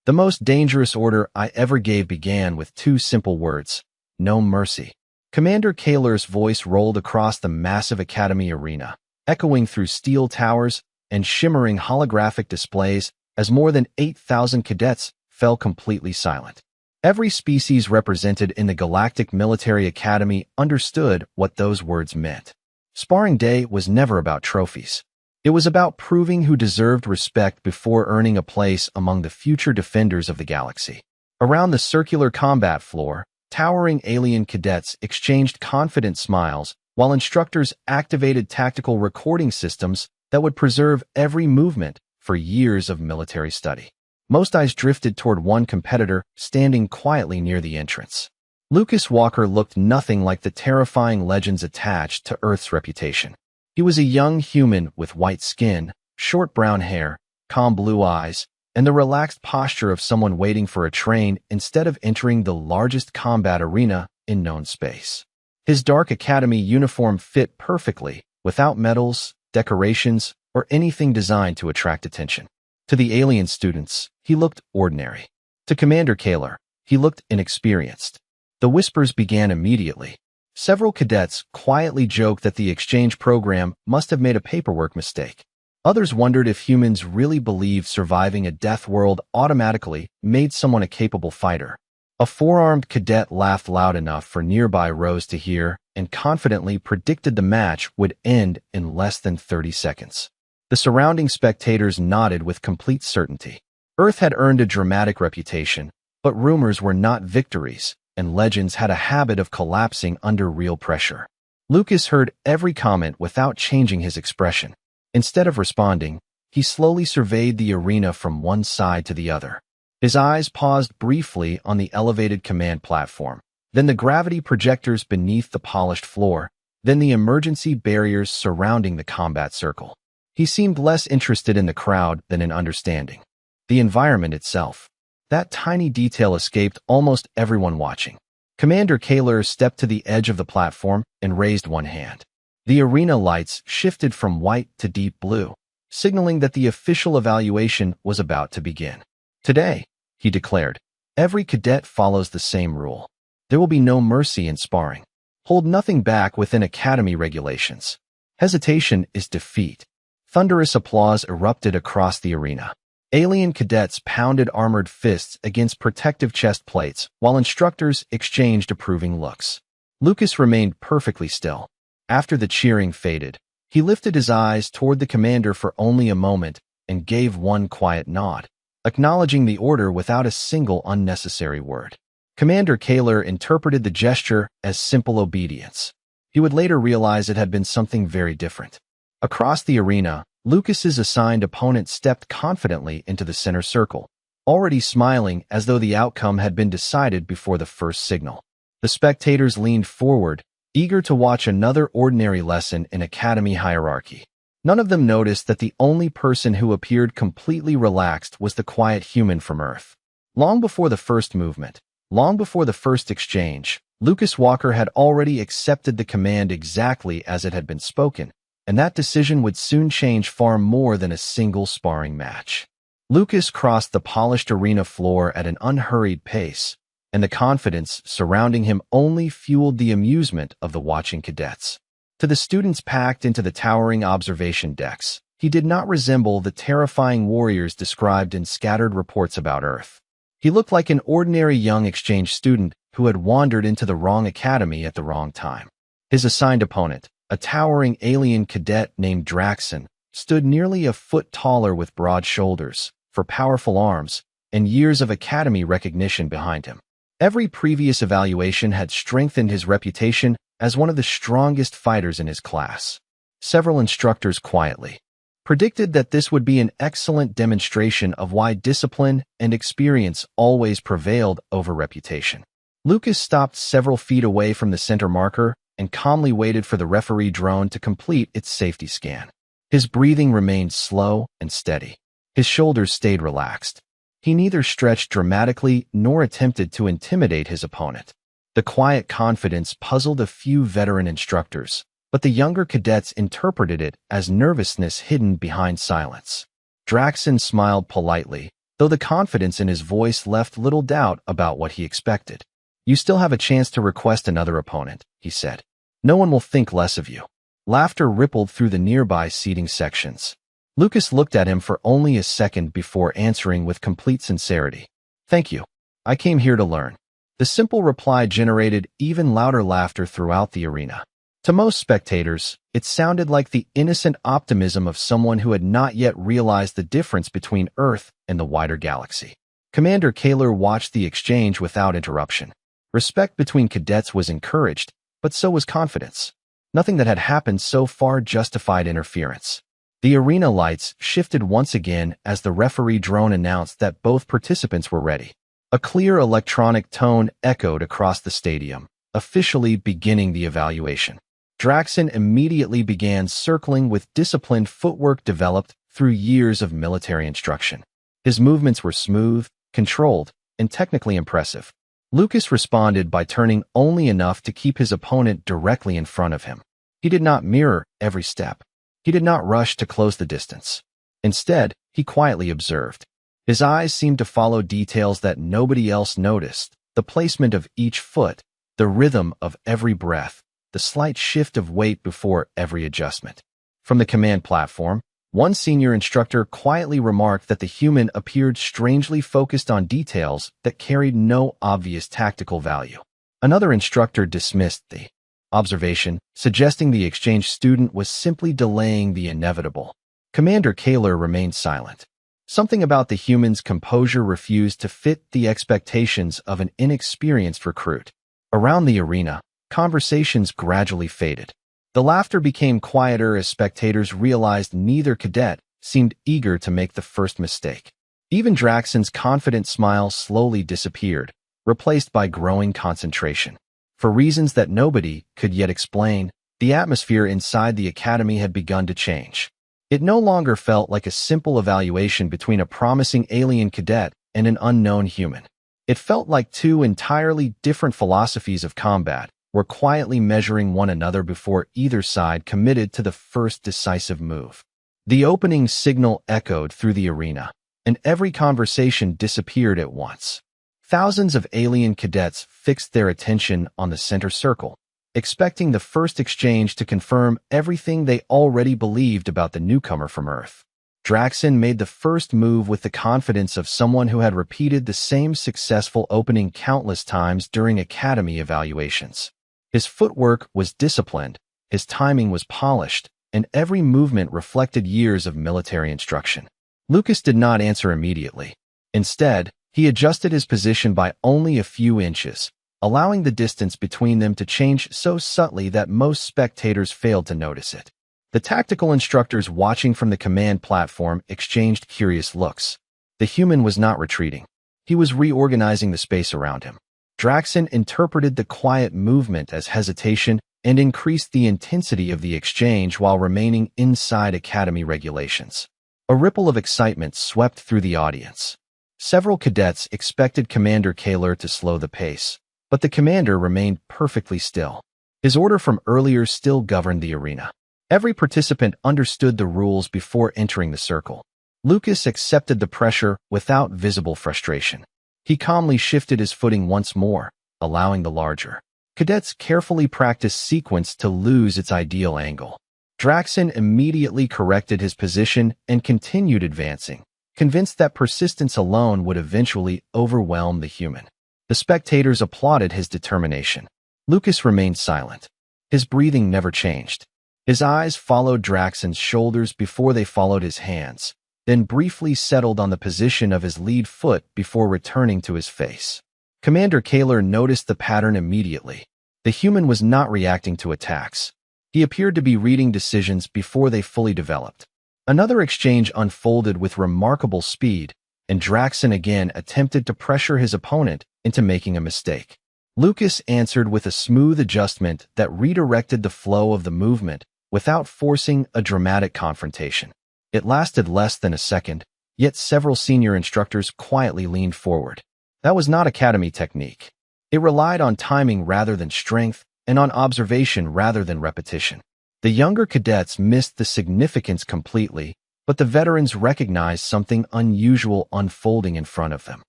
The most dangerous order I ever gave began with two simple words: no mercy. Commander Kaler's voice rolled across the massive academy arena, echoing through steel towers and shimmering holographic displays as more than 8,000 cadets fell completely silent. Every species represented in the Galactic Military Academy understood what those words meant. Sparring Day was never about trophies. It was about proving who deserved respect before earning a place among the future defenders of the galaxy. Around the circular combat floor, towering alien cadets exchanged confident smiles, while instructors activated tactical recording systems that would preserve every movement for years of military study. Most eyes drifted toward one competitor standing quietly near the entrance. Lucas Walker looked nothing like the terrifying legends attached to Earth's reputation. He was a young human with white skin, short brown hair, calm blue eyes, and the relaxed posture of someone waiting for a train instead of entering the largest combat arena in known space. His dark academy uniform fit perfectly, without medals, decorations, or anything designed to attract attention. To the alien students, he looked ordinary. To Commander Kaler, he looked inexperienced. The whispers began immediately. Several cadets quietly joked that the exchange program must have made a paperwork mistake. Others wondered if humans really believed surviving a death world automatically made someone a capable fighter. A four-armed cadet laughed loud enough for nearby rows to hear and confidently predicted the match would end in less than 30 seconds. The surrounding spectators nodded with complete certainty. Earth had earned a dramatic reputation, but rumors were not victories, and legends had a habit of collapsing under real pressure. Lucas heard every comment without changing his expression. Instead of responding, he slowly surveyed the arena from one side to the other. His eyes paused briefly on the elevated command platform, then the gravity projectors beneath the polished floor, then the emergency barriers surrounding the combat circle. He seemed less interested in the crowd than in understanding the environment itself. That tiny detail escaped almost everyone watching. Commander Kaler stepped to the edge of the platform and raised one hand. The arena lights shifted from white to deep blue, signaling that the official evaluation was about to begin. Today, he declared, every cadet follows the same rule. There will be no mercy in sparring. Hold nothing back within academy regulations. Hesitation is defeat. Thunderous applause erupted across the arena. Alien cadets pounded armored fists against protective chest plates, while instructors exchanged approving looks. Lucas remained perfectly still. After the cheering faded, he lifted his eyes toward the commander for only a moment and gave one quiet nod, acknowledging the order without a single unnecessary word. Commander Kaler interpreted the gesture as simple obedience. He would later realize it had been something very different. Across the arena, Lucas's assigned opponent stepped confidently into the center circle, already smiling as though the outcome had been decided before the first signal. The spectators leaned forward, eager to watch another ordinary lesson in academy hierarchy. None of them noticed that the only person who appeared completely relaxed was the quiet human from Earth. Long before the first movement, long before the first exchange, Lucas Walker had already accepted the command exactly as it had been spoken, and that decision would soon change far more than a single sparring match. Lucas crossed the polished arena floor at an unhurried pace, and the confidence surrounding him only fueled the amusement of the watching cadets. To the students packed into the towering observation decks, he did not resemble the terrifying warriors described in scattered reports about Earth. He looked like an ordinary young exchange student who had wandered into the wrong academy at the wrong time. His assigned opponent, a towering alien cadet named Draxon, stood nearly a foot taller with broad shoulders, for powerful arms, and years of academy recognition behind him. Every previous evaluation had strengthened his reputation as one of the strongest fighters in his class. Several instructors quietly predicted that this would be an excellent demonstration of why discipline and experience always prevailed over reputation. Lucas stopped several feet away from the center marker and calmly waited for the referee drone to complete its safety scan. His breathing remained slow and steady. His shoulders stayed relaxed. He neither stretched dramatically nor attempted to intimidate his opponent. The quiet confidence puzzled a few veteran instructors, but the younger cadets interpreted it as nervousness hidden behind silence. Draxon smiled politely, though the confidence in his voice left little doubt about what he expected. "You still have a chance to request another opponent," he said. "No one will think less of you." Laughter rippled through the nearby seating sections. Lucas looked at him for only a second before answering with complete sincerity. "Thank you. I came here to learn." The simple reply generated even louder laughter throughout the arena. To most spectators, it sounded like the innocent optimism of someone who had not yet realized the difference between Earth and the wider galaxy. Commander Kaler watched the exchange without interruption. Respect between cadets was encouraged, but so was confidence. Nothing that had happened so far justified interference. The arena lights shifted once again as the referee drone announced that both participants were ready. A clear electronic tone echoed across the stadium, officially beginning the evaluation. Draxon immediately began circling with disciplined footwork developed through years of military instruction. His movements were smooth, controlled, and technically impressive. Lucas responded by turning only enough to keep his opponent directly in front of him. He did not mirror every step. He did not rush to close the distance. Instead, he quietly observed. His eyes seemed to follow details that nobody else noticed: the placement of each foot, the rhythm of every breath, the slight shift of weight before every adjustment. From the command platform, one senior instructor quietly remarked that the human appeared strangely focused on details that carried no obvious tactical value. Another instructor dismissed the observation, suggesting the exchange student was simply delaying the inevitable. Commander Kaler remained silent. Something about the human's composure refused to fit the expectations of an inexperienced recruit. Around the arena, conversations gradually faded. The laughter became quieter as spectators realized neither cadet seemed eager to make the first mistake. Even Draxon's confident smile slowly disappeared, replaced by growing concentration. For reasons that nobody could yet explain, the atmosphere inside the academy had begun to change. It no longer felt like a simple evaluation between a promising alien cadet and an unknown human. It felt like two entirely different philosophies of combat were quietly measuring one another before either side committed to the first decisive move. The opening signal echoed through the arena, and every conversation disappeared at once. Thousands of alien cadets fixed their attention on the center circle, expecting the first exchange to confirm everything they already believed about the newcomer from Earth. Draxon made the first move with the confidence of someone who had repeated the same successful opening countless times during academy evaluations. His footwork was disciplined, his timing was polished, and every movement reflected years of military instruction. Lucas did not answer immediately. Instead, he adjusted his position by only a few inches, allowing the distance between them to change so subtly that most spectators failed to notice it. The tactical instructors watching from the command platform exchanged curious looks. The human was not retreating. He was reorganizing the space around him. Draxon interpreted the quiet movement as hesitation and increased the intensity of the exchange while remaining inside academy regulations. A ripple of excitement swept through the audience. Several cadets expected Commander Kaler to slow the pace, but the commander remained perfectly still. His order from earlier still governed the arena. Every participant understood the rules before entering the circle. Lucas accepted the pressure without visible frustration. He calmly shifted his footing once more, allowing the larger cadets carefully practiced sequence to lose its ideal angle. Draxon immediately corrected his position and continued advancing, convinced that persistence alone would eventually overwhelm the human. The spectators applauded his determination. Lucas remained silent. His breathing never changed. His eyes followed Draxon's shoulders before they followed his hands, then briefly settled on the position of his lead foot before returning to his face. Commander Kaler noticed the pattern immediately. The human was not reacting to attacks. He appeared to be reading decisions before they fully developed. Another exchange unfolded with remarkable speed, and Draxon again attempted to pressure his opponent into making a mistake. Lucas answered with a smooth adjustment that redirected the flow of the movement without forcing a dramatic confrontation. It lasted less than a second, yet several senior instructors quietly leaned forward. That was not academy technique. It relied on timing rather than strength, and on observation rather than repetition. The younger cadets missed the significance completely, But the veterans recognized something unusual unfolding in front of them.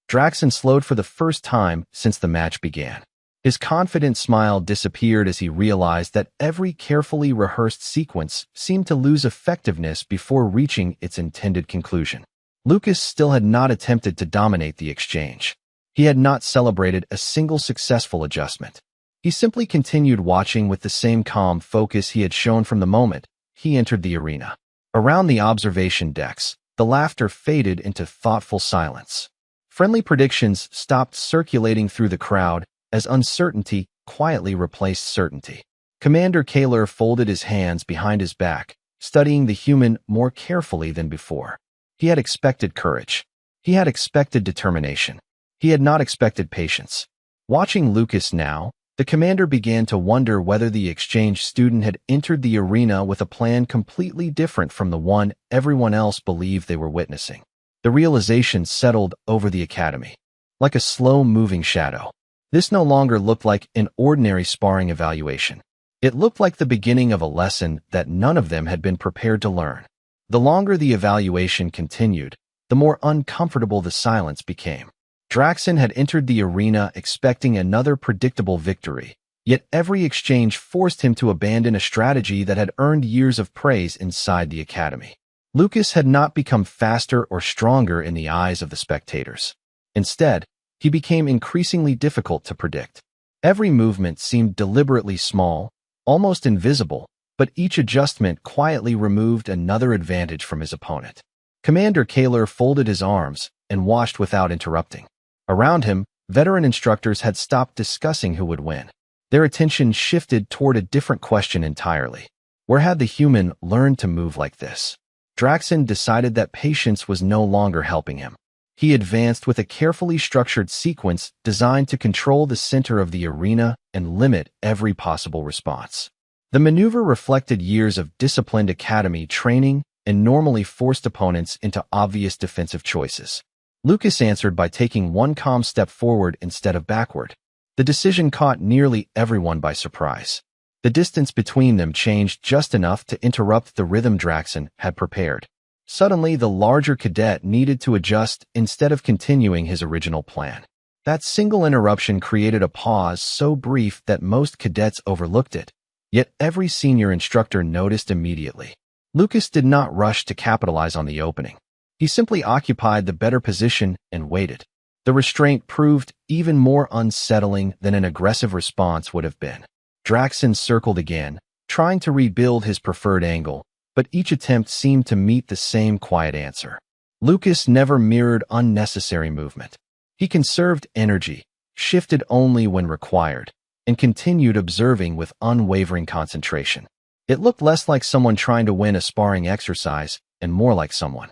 Draxen slowed for the first time since the match began. His confident smile disappeared as he realized that every carefully rehearsed sequence seemed to lose effectiveness before reaching its intended conclusion. Lucas still had not attempted to dominate the exchange. He had not celebrated a single successful adjustment. He simply continued watching with the same calm focus he had shown from the moment he entered the arena. Around the observation decks, the laughter faded into thoughtful silence. Friendly predictions stopped circulating through the crowd as uncertainty quietly replaced certainty. Commander Kaler folded his hands behind his back, studying the human more carefully than before. He had expected courage. He had expected determination. He had not expected patience. Watching Lucas now, the commander began to wonder whether the exchange student had entered the arena with a plan completely different from the one everyone else believed they were witnessing. The realization settled over the academy. Like a slow-moving shadow. This no longer looked like an ordinary sparring evaluation. It looked like the beginning of a lesson that none of them had been prepared to learn. The longer the evaluation continued, the more uncomfortable the silence became. Draxen had entered the arena expecting another predictable victory, yet every exchange forced him to abandon a strategy that had earned years of praise inside the academy. Lucas had not become faster or stronger in the eyes of the spectators. Instead, he became increasingly difficult to predict. Every movement seemed deliberately small, almost invisible, but each adjustment quietly removed another advantage from his opponent. Commander Kaler folded his arms and watched without interrupting. Around him, veteran instructors had stopped discussing who would win. Their attention shifted toward a different question entirely. Where had the human learned to move like this? Draxen decided that patience was no longer helping him. He advanced with a carefully structured sequence designed to control the center of the arena and limit every possible response. The maneuver reflected years of disciplined academy training and normally forced opponents into obvious defensive choices. Lucas answered by taking one calm step forward instead of backward. The decision caught nearly everyone by surprise. The distance between them changed just enough to interrupt the rhythm Draxen had prepared. Suddenly, the larger cadet needed to adjust instead of continuing his original plan. That single interruption created a pause so brief that most cadets overlooked it, yet every senior instructor noticed immediately. Lucas did not rush to capitalize on the opening. He simply occupied the better position and waited. The restraint proved even more unsettling than an aggressive response would have been. Draxen circled again, trying to rebuild his preferred angle, but each attempt seemed to meet the same quiet answer. Lucas never mirrored unnecessary movement. He conserved energy, shifted only when required, and continued observing with unwavering concentration. It looked less like someone trying to win a sparring exercise and more like someone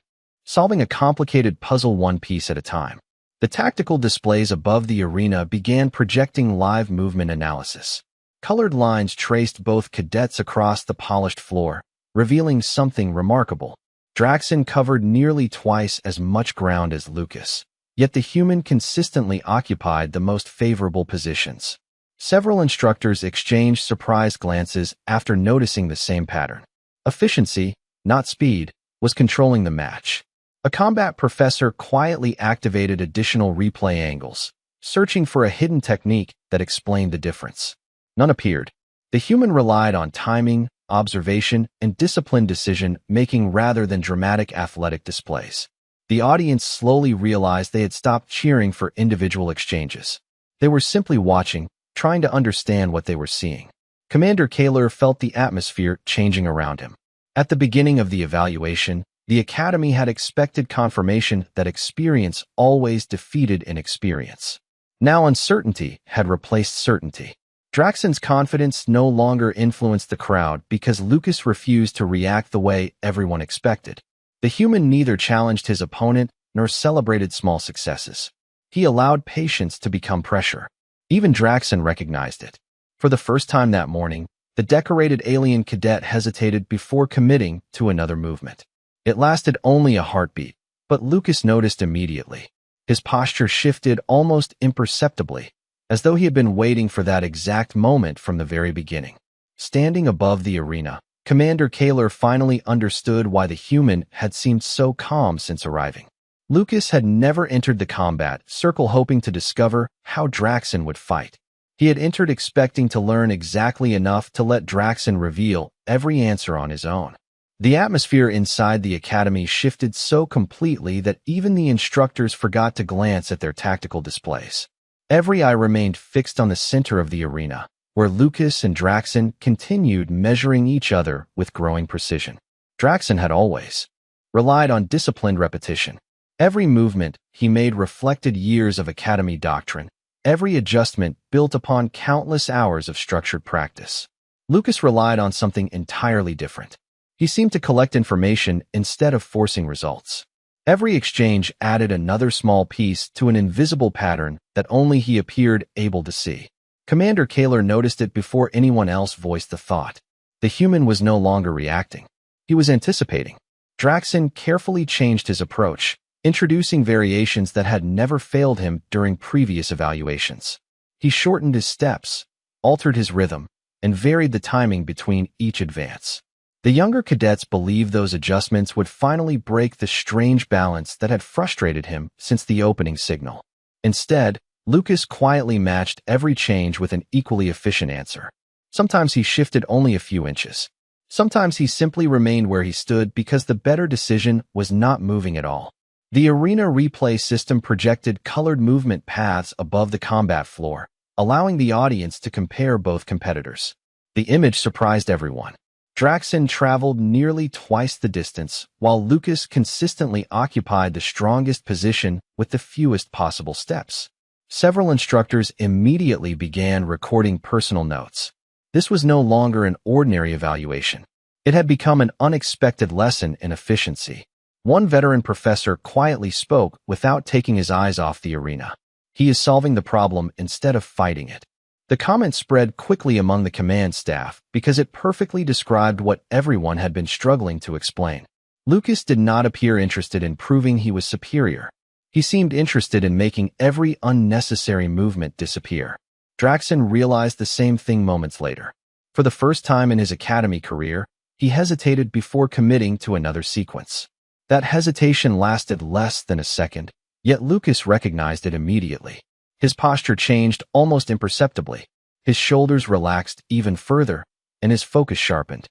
solving a complicated puzzle one piece at a time. The tactical displays above the arena began projecting live movement analysis. Colored lines traced both cadets across the polished floor, revealing something remarkable. Draxen covered nearly twice as much ground as Lucas, yet the human consistently occupied the most favorable positions. Several instructors exchanged surprised glances after noticing the same pattern. Efficiency, not speed, was controlling the match. A combat professor quietly activated additional replay angles, searching for a hidden technique that explained the difference. None appeared. The human relied on timing, observation, and disciplined decision-making rather than dramatic athletic displays. The audience slowly realized they had stopped cheering for individual exchanges. They were simply watching, trying to understand what they were seeing. Commander Kaler felt the atmosphere changing around him. At the beginning of the evaluation, the Academy had expected confirmation that experience always defeated inexperience. Now uncertainty had replaced certainty. Draxen's confidence no longer influenced the crowd because Lucas refused to react the way everyone expected. The human neither challenged his opponent nor celebrated small successes. He allowed patience to become pressure. Even Draxen recognized it. For the first time that morning, the decorated alien cadet hesitated before committing to another movement. It lasted only a heartbeat, but Lucas noticed immediately. His posture shifted almost imperceptibly, as though he had been waiting for that exact moment from the very beginning. Standing above the arena, Commander Kaler finally understood why the human had seemed so calm since arriving. Lucas had never entered the combat circle hoping to discover how Draxon would fight. He had entered expecting to learn exactly enough to let Draxon reveal every answer on his own. The atmosphere inside the academy shifted so completely that even the instructors forgot to glance at their tactical displays. Every eye remained fixed on the center of the arena, where Lucas and Draxon continued measuring each other with growing precision. Draxon had always relied on disciplined repetition. Every movement he made reflected years of academy doctrine, every adjustment built upon countless hours of structured practice. Lucas relied on something entirely different. He seemed to collect information instead of forcing results. Every exchange added another small piece to an invisible pattern that only he appeared able to see. Commander Kaler noticed it before anyone else voiced the thought. The human was no longer reacting. He was anticipating. Draxon carefully changed his approach, introducing variations that had never failed him during previous evaluations. He shortened his steps, altered his rhythm, and varied the timing between each advance. The younger cadets believed those adjustments would finally break the strange balance that had frustrated him since the opening signal. Instead, Lucas quietly matched every change with an equally efficient answer. Sometimes he shifted only a few inches. Sometimes he simply remained where he stood because the better decision was not moving at all. The arena replay system projected colored movement paths above the combat floor, allowing the audience to compare both competitors. The image surprised everyone. Draxon traveled nearly twice the distance, while Lucas consistently occupied the strongest position with the fewest possible steps. Several instructors immediately began recording personal notes. This was no longer an ordinary evaluation. It had become an unexpected lesson in efficiency. One veteran professor quietly spoke without taking his eyes off the arena. He is solving the problem instead of fighting it. The comment spread quickly among the command staff because it perfectly described what everyone had been struggling to explain. Lucas did not appear interested in proving he was superior. He seemed interested in making every unnecessary movement disappear. Draxon realized the same thing moments later. For the first time in his academy career, he hesitated before committing to another sequence. That hesitation lasted less than a second, yet Lucas recognized it immediately. His posture changed almost imperceptibly. His shoulders relaxed even further, and his focus sharpened.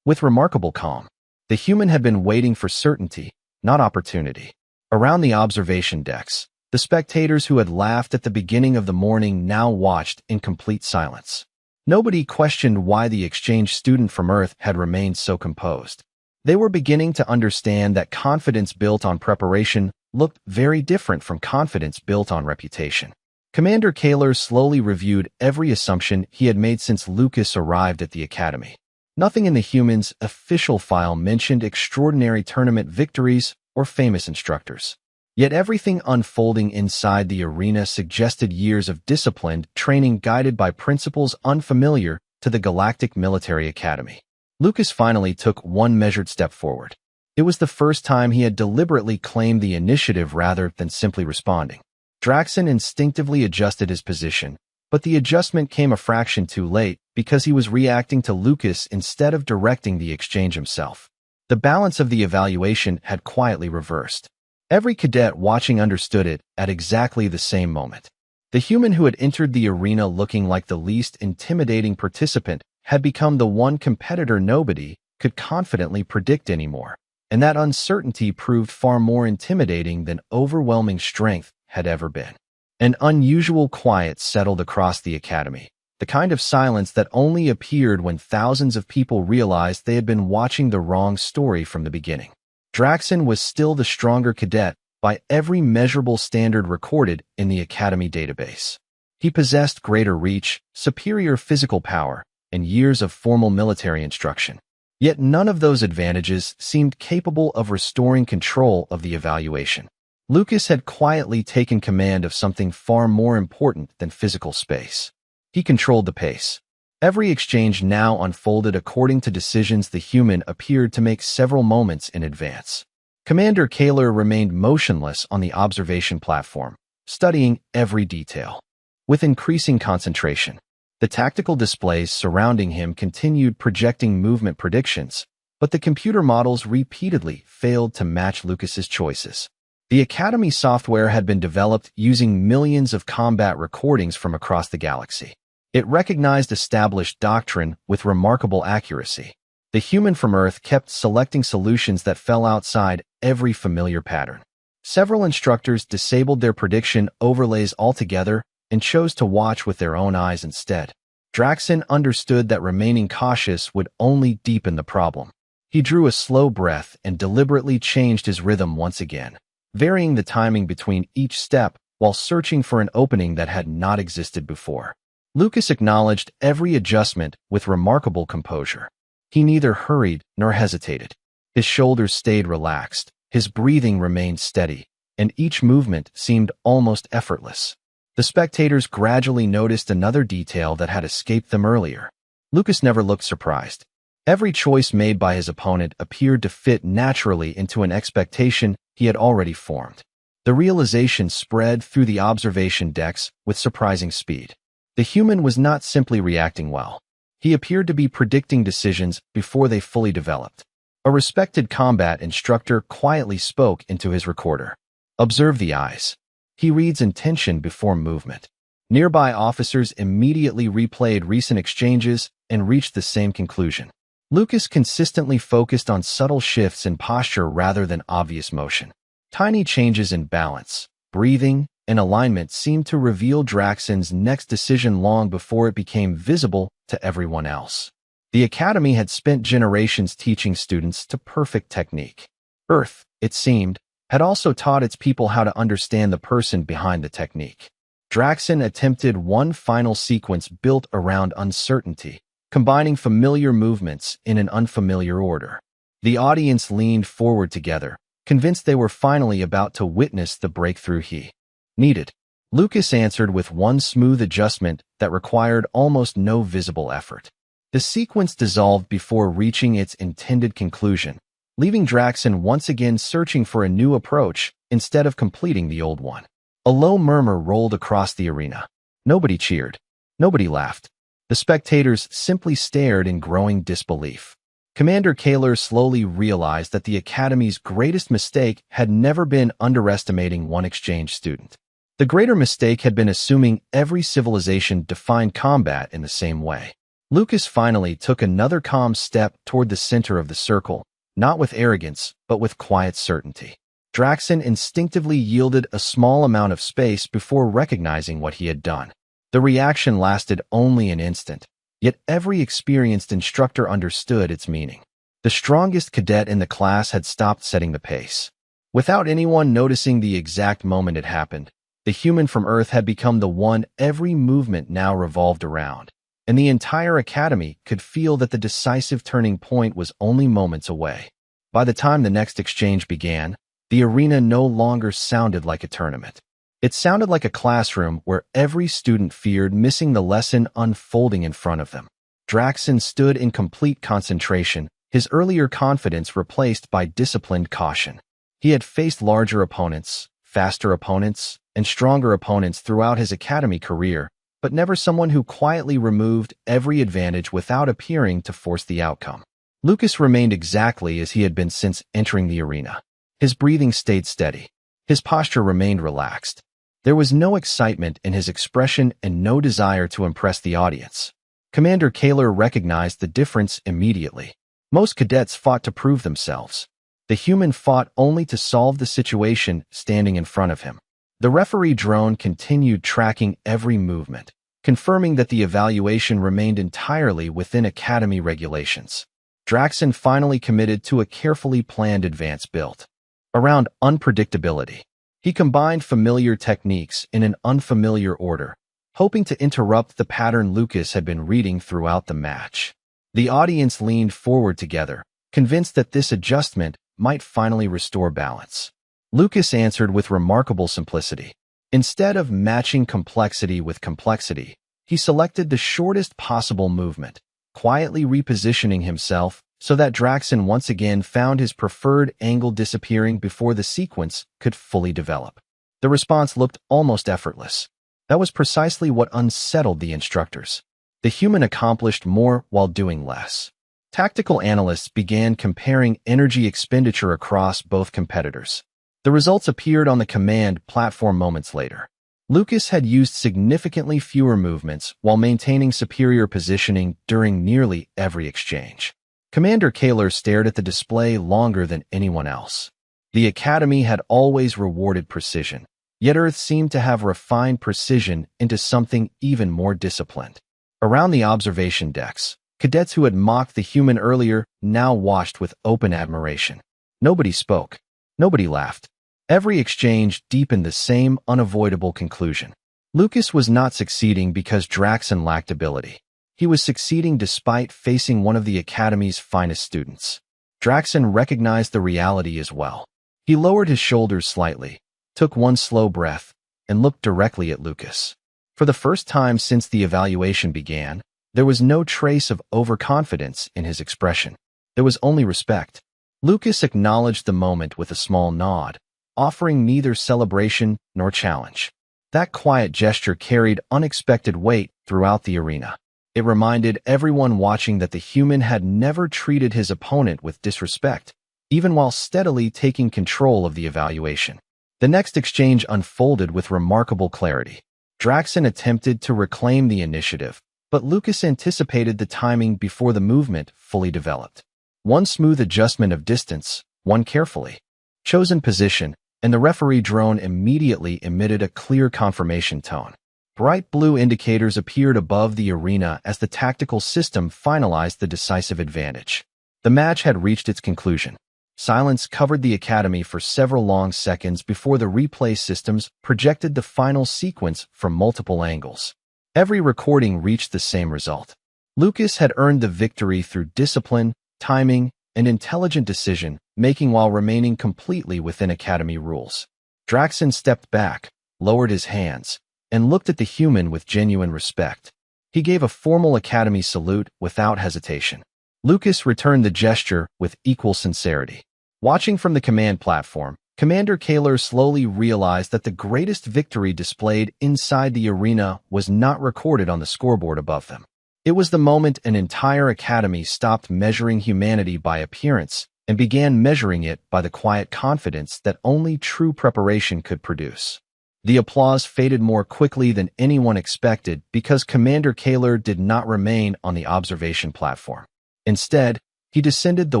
With remarkable calm, the human had been waiting for certainty, not opportunity. Around the observation decks, the spectators who had laughed at the beginning of the morning now watched in complete silence. Nobody questioned why the exchange student from Earth had remained so composed. They were beginning to understand that confidence built on preparation looked very different from confidence built on reputation. Commander Kaler slowly reviewed every assumption he had made since Lucas arrived at the academy. Nothing in the human's official file mentioned extraordinary tournament victories or famous instructors. Yet everything unfolding inside the arena suggested years of disciplined training guided by principles unfamiliar to the Galactic Military Academy. Lucas finally took one measured step forward. It was the first time he had deliberately claimed the initiative rather than simply responding. Draxon instinctively adjusted his position, but the adjustment came a fraction too late because he was reacting to Lucas instead of directing the exchange himself. The balance of the evaluation had quietly reversed. Every cadet watching understood it at exactly the same moment. The human who had entered the arena looking like the least intimidating participant had become the one competitor nobody could confidently predict anymore, and that uncertainty proved far more intimidating than overwhelming strength had ever been. An unusual quiet settled across the academy, the kind of silence that only appeared when thousands of people realized they had been watching the wrong story from the beginning. Draxon was still the stronger cadet by every measurable standard recorded in the academy database. He possessed greater reach, superior physical power, and years of formal military instruction. Yet none of those advantages seemed capable of restoring control of the evaluation. Lucas had quietly taken command of something far more important than physical space. He controlled the pace. Every exchange now unfolded according to decisions the human appeared to make several moments in advance. Commander Kaler remained motionless on the observation platform, studying every detail. With increasing concentration, The tactical displays surrounding him continued projecting movement predictions, but the computer models repeatedly failed to match Lucas's choices. The Academy software had been developed using millions of combat recordings from across the galaxy. It recognized established doctrine with remarkable accuracy. The human from Earth kept selecting solutions that fell outside every familiar pattern. Several instructors disabled their prediction overlays altogether and chose to watch with their own eyes instead. Draxen understood that remaining cautious would only deepen the problem. He drew a slow breath and deliberately changed his rhythm once again, varying the timing between each step while searching for an opening that had not existed before. Lucas acknowledged every adjustment with remarkable composure. He neither hurried nor hesitated. His shoulders stayed relaxed, his breathing remained steady, and each movement seemed almost effortless. The spectators gradually noticed another detail that had escaped them earlier. Lucas never looked surprised. Every choice made by his opponent appeared to fit naturally into an expectation he had already formed. The realization spread through the observation decks with surprising speed. The human was not simply reacting well. He appeared to be predicting decisions before they fully developed. A respected combat instructor quietly spoke into his recorder. "Observe the eyes. He reads intention before movement." Nearby officers immediately replayed recent exchanges and reached the same conclusion. Lucas consistently focused on subtle shifts in posture rather than obvious motion. Tiny changes in balance, breathing, and alignment seemed to reveal Draxen's next decision long before it became visible to everyone else. The Academy had spent generations teaching students to perfect technique. Earth, it seemed, had also taught its people how to understand the person behind the technique. Draxen attempted one final sequence built around uncertainty, combining familiar movements in an unfamiliar order. The audience leaned forward together, convinced they were finally about to witness the breakthrough he needed. Lucas answered with one smooth adjustment that required almost no visible effort. The sequence dissolved before reaching its intended conclusion, leaving Draxen once again searching for a new approach instead of completing the old one. A low murmur rolled across the arena. Nobody cheered. Nobody laughed. The spectators simply stared in growing disbelief. Commander Kaler slowly realized that the Academy's greatest mistake had never been underestimating one exchange student. The greater mistake had been assuming every civilization defined combat in the same way. Lucas finally took another calm step toward the center of the circle, not with arrogance, but with quiet certainty. Draxen instinctively yielded a small amount of space before recognizing what he had done. The reaction lasted only an instant, yet every experienced instructor understood its meaning. The strongest cadet in the class had stopped setting the pace. Without anyone noticing the exact moment it happened, the human from Earth had become the one every movement now revolved around, and the entire Academy could feel that the decisive turning point was only moments away. By the time the next exchange began, the arena no longer sounded like a tournament. It sounded like a classroom where every student feared missing the lesson unfolding in front of them. Draxen stood in complete concentration, his earlier confidence replaced by disciplined caution. He had faced larger opponents, faster opponents, and stronger opponents throughout his academy career, but never someone who quietly removed every advantage without appearing to force the outcome. Lucas remained exactly as he had been since entering the arena. His breathing stayed steady. His posture remained relaxed. There was no excitement in his expression and no desire to impress the audience. Commander Kaler recognized the difference immediately. Most cadets fought to prove themselves. The human fought only to solve the situation standing in front of him. The referee drone continued tracking every movement, confirming that the evaluation remained entirely within Academy regulations. Draxen finally committed to a carefully planned advance built around unpredictability. He combined familiar techniques in an unfamiliar order, hoping to interrupt the pattern Lucas had been reading throughout the match. The audience leaned forward together, convinced that this adjustment might finally restore balance. Lucas answered with remarkable simplicity. Instead of matching complexity with complexity, he selected the shortest possible movement, quietly repositioning himself so that Draxen once again found his preferred angle disappearing before the sequence could fully develop. The response looked almost effortless. That was precisely what unsettled the instructors. The human accomplished more while doing less. Tactical analysts began comparing energy expenditure across both competitors. The results appeared on the command platform moments later. Lucas had used significantly fewer movements while maintaining superior positioning during nearly every exchange. Commander Kaler stared at the display longer than anyone else. The Academy had always rewarded precision, yet Earth seemed to have refined precision into something even more disciplined. Around the observation decks, cadets who had mocked the human earlier now watched with open admiration. Nobody spoke. Nobody laughed. Every exchange deepened the same unavoidable conclusion. Lucas was not succeeding because Draxon lacked ability. He was succeeding despite facing one of the Academy's finest students. Draxon recognized the reality as well. He lowered his shoulders slightly, took one slow breath, and looked directly at Lucas. For the first time since the evaluation began, there was no trace of overconfidence in his expression. There was only respect. Lucas acknowledged the moment with a small nod, offering neither celebration nor challenge. That quiet gesture carried unexpected weight throughout the arena. It reminded everyone watching that the human had never treated his opponent with disrespect, even while steadily taking control of the evaluation. The next exchange unfolded with remarkable clarity. Draxon attempted to reclaim the initiative, but Lucas anticipated the timing before the movement fully developed. One smooth adjustment of distance, one carefully chosen position, and the referee drone immediately emitted a clear confirmation tone. Bright blue indicators appeared above the arena as the tactical system finalized the decisive advantage. The match had reached its conclusion. Silence covered the Academy for several long seconds before the replay systems projected the final sequence from multiple angles. Every recording reached the same result. Lucas had earned the victory through discipline, timing, and intelligent decision-making while remaining completely within Academy rules. Draxon stepped back, lowered his hands, and looked at the human with genuine respect. He gave a formal Academy salute without hesitation. Lucas returned the gesture with equal sincerity. Watching from the command platform, Commander Kaler slowly realized that the greatest victory displayed inside the arena was not recorded on the scoreboard above them. It was the moment an entire Academy stopped measuring humanity by appearance and began measuring it by the quiet confidence that only true preparation could produce. The applause faded more quickly than anyone expected because Commander Kaler did not remain on the observation platform. Instead, he descended the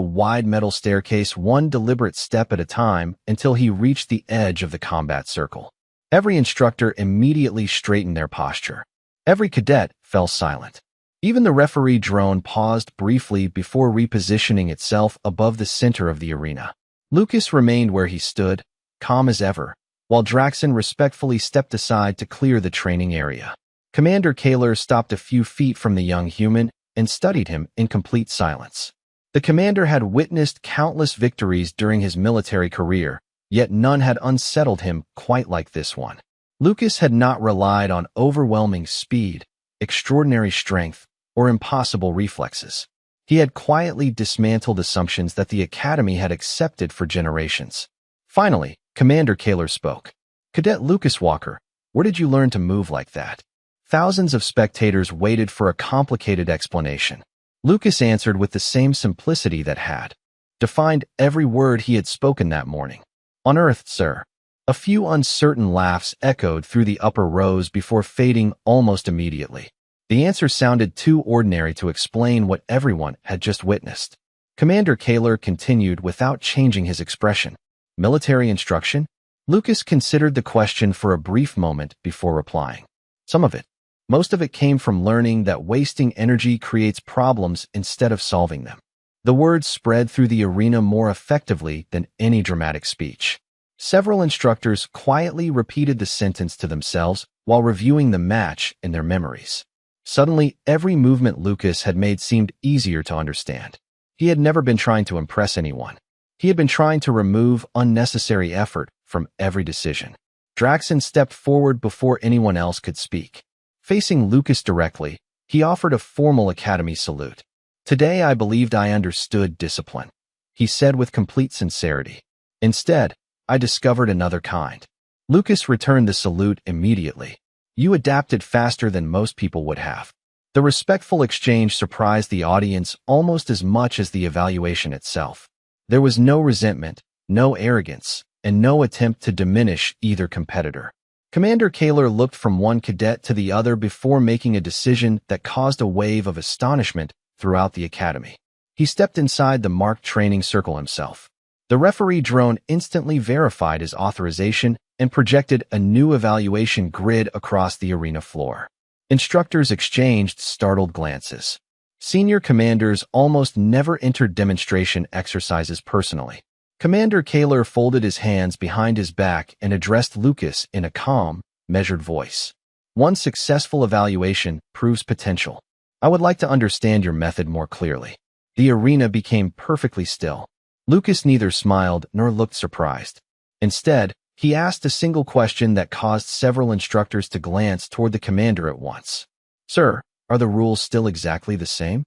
wide metal staircase one deliberate step at a time until he reached the edge of the combat circle. Every instructor immediately straightened their posture. Every cadet fell silent. Even the referee drone paused briefly before repositioning itself above the center of the arena. Lucas remained where he stood, calm as ever, while Draxon respectfully stepped aside to clear the training area. Commander Kaler stopped a few feet from the young human and studied him in complete silence. The commander had witnessed countless victories during his military career, yet none had unsettled him quite like this one. Lucas had not relied on overwhelming speed, extraordinary strength, or impossible reflexes. He had quietly dismantled assumptions that the Academy had accepted for generations. Finally, Commander Kaler spoke. "Cadet Lucas Walker, where did you learn to move like that?" Thousands of spectators waited for a complicated explanation. Lucas answered with the same simplicity that had defined every word he had spoken that morning. "On Earth, sir." A few uncertain laughs echoed through the upper rows before fading almost immediately. The answer sounded too ordinary to explain what everyone had just witnessed. Commander Kaler continued without changing his expression. "Military instruction?" Lucas considered the question for a brief moment before replying. "Some of it. Most of it came from learning that wasting energy creates problems instead of solving them." The words spread through the arena more effectively than any dramatic speech. Several instructors quietly repeated the sentence to themselves while reviewing the match in their memories. Suddenly, every movement Lucas had made seemed easier to understand. He had never been trying to impress anyone. He had been trying to remove unnecessary effort from every decision. Draxon stepped forward before anyone else could speak. Facing Lucas directly, he offered a formal Academy salute. "Today I believed I understood discipline," he said with complete sincerity. "Instead, I discovered another kind." Lucas returned the salute immediately. "You adapted faster than most people would have." The respectful exchange surprised the audience almost as much as the evaluation itself. There was no resentment, no arrogance, and no attempt to diminish either competitor. Commander Kaler looked from one cadet to the other before making a decision that caused a wave of astonishment throughout the academy. He stepped inside the marked training circle himself. The referee drone instantly verified his authorization and projected a new evaluation grid across the arena floor. Instructors exchanged startled glances. Senior commanders almost never entered demonstration exercises personally. Commander Kaler folded his hands behind his back and addressed Lucas in a calm, measured voice. One successful evaluation proves potential. I would like to understand your method more clearly. The arena became perfectly still. Lucas neither smiled nor looked surprised. Instead, he asked a single question that caused several instructors to glance toward the commander at once. Sir, are the rules still exactly the same?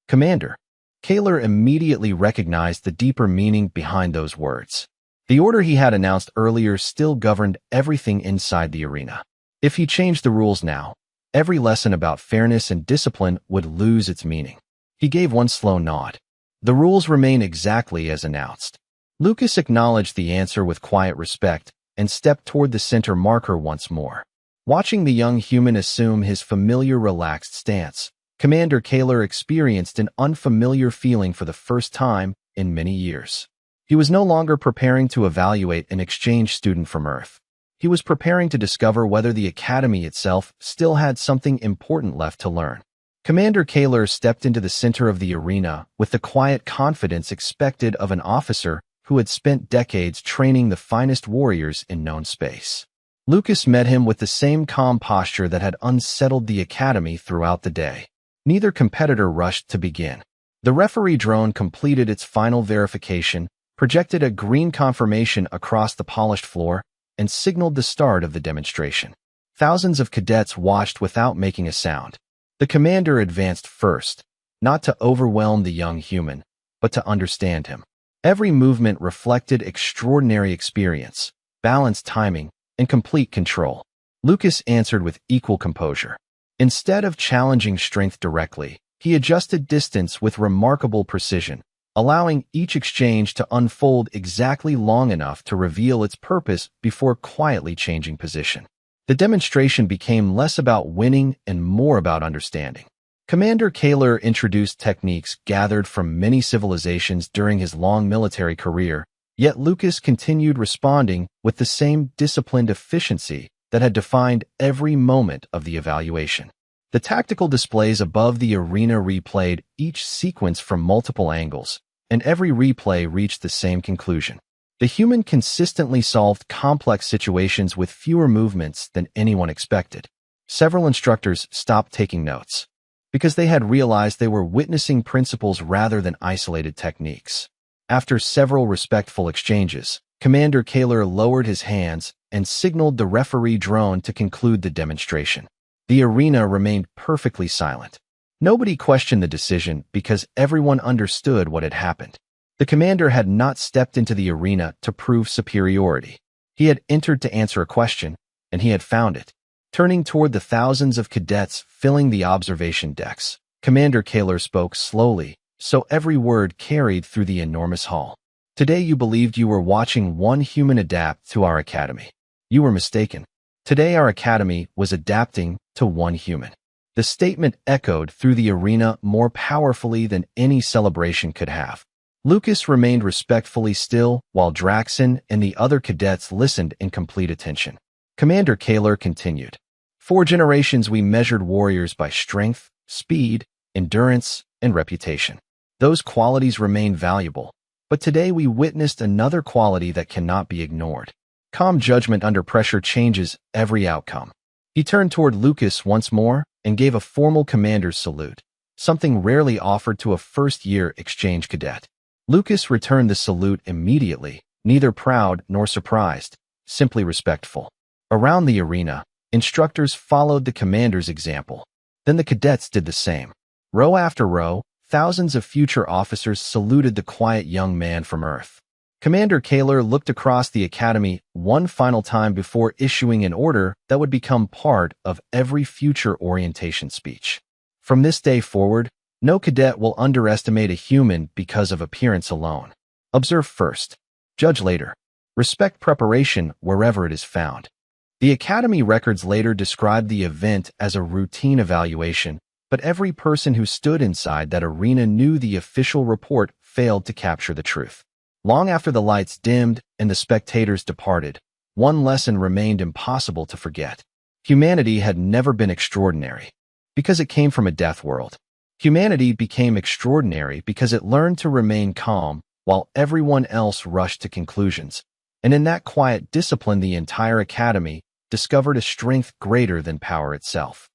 Commander. Kaler immediately recognized the deeper meaning behind those words. The order he had announced earlier still governed everything inside the arena. If he changed the rules now, every lesson about fairness and discipline would lose its meaning. He gave one slow nod. The rules remain exactly as announced. Lucas acknowledged the answer with quiet respect and stepped toward the center marker once more. Watching the young human assume his familiar relaxed stance, Commander Kaler experienced an unfamiliar feeling for the first time in many years. He was no longer preparing to evaluate an exchange student from Earth. He was preparing to discover whether the academy itself still had something important left to learn. Commander Kaler stepped into the center of the arena with the quiet confidence expected of an officer who had spent decades training the finest warriors in known space. Lucas met him with the same calm posture that had unsettled the academy throughout the day. Neither competitor rushed to begin. The referee drone completed its final verification, projected a green confirmation across the polished floor, and signaled the start of the demonstration. Thousands of cadets watched without making a sound. The commander advanced first, not to overwhelm the young human, but to understand him. Every movement reflected extraordinary experience, balanced timing, and complete control. Lucas answered with equal composure. Instead of challenging strength directly, he adjusted distance with remarkable precision, allowing each exchange to unfold exactly long enough to reveal its purpose before quietly changing position. The demonstration became less about winning and more about understanding. Commander Kaler introduced techniques gathered from many civilizations during his long military career, yet Lucas continued responding with the same disciplined efficiency that had defined every moment of the evaluation. The tactical displays above the arena replayed each sequence from multiple angles, and every replay reached the same conclusion. The human consistently solved complex situations with fewer movements than anyone expected. Several instructors stopped taking notes, because they had realized they were witnessing principles rather than isolated techniques. After several respectful exchanges, Commander Kaler lowered his hands and signaled the referee drone to conclude the demonstration. The arena remained perfectly silent. Nobody questioned the decision because everyone understood what had happened. The commander had not stepped into the arena to prove superiority. He had entered to answer a question, and he had found it. Turning toward the thousands of cadets filling the observation decks, Commander Kaler spoke slowly, so every word carried through the enormous hall. Today you believed you were watching one human adapt to our academy. You were mistaken. Today our academy was adapting to one human. The statement echoed through the arena more powerfully than any celebration could have. Lucas remained respectfully still while Draxon and the other cadets listened in complete attention. Commander Kaler continued. For generations we measured warriors by strength, speed, endurance, and reputation. Those qualities remain valuable, but today we witnessed another quality that cannot be ignored. Calm judgment under pressure changes every outcome. He turned toward Lucas once more and gave a formal commander's salute, something rarely offered to a first-year exchange cadet. Lucas returned the salute immediately, neither proud nor surprised, simply respectful. Around the arena, instructors followed the commander's example. Then the cadets did the same. Row after row, thousands of future officers saluted the quiet young man from Earth. Commander Kaler looked across the academy one final time before issuing an order that would become part of every future orientation speech. From this day forward, no cadet will underestimate a human because of appearance alone. Observe first, judge later. Respect preparation wherever it is found. The Academy records later described the event as a routine evaluation, but every person who stood inside that arena knew the official report failed to capture the truth. Long after the lights dimmed and the spectators departed, one lesson remained impossible to forget. Humanity had never been extraordinary because it came from a death world. Humanity became extraordinary because it learned to remain calm while everyone else rushed to conclusions. And in that quiet discipline, the entire Academy discovered a strength greater than power itself.